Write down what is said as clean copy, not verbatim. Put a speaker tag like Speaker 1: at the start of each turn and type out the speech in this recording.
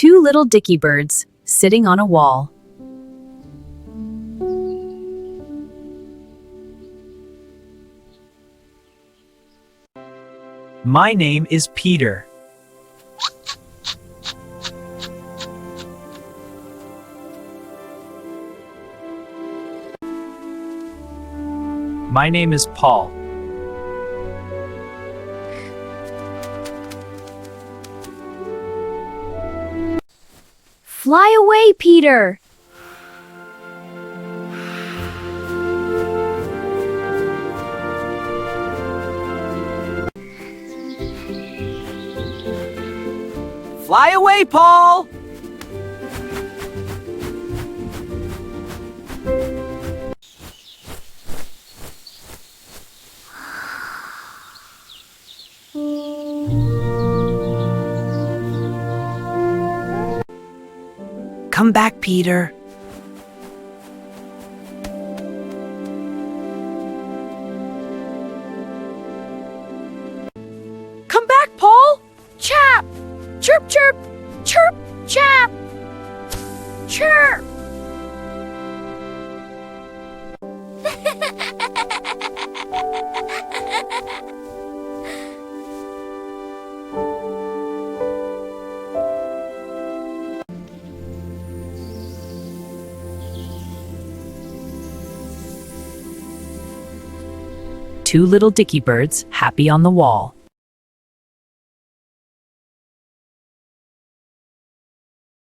Speaker 1: Two little Dicky birds sitting on a wall.
Speaker 2: My name is Peter. My name is Paul.
Speaker 1: Fly away, Peter!
Speaker 2: Fly away, Paul! Come back, Peter.
Speaker 1: Come back, Paul! Chap! Chirp, chirp! Chirp, chap! Chirp! Two little Dicky birds happy on the wall.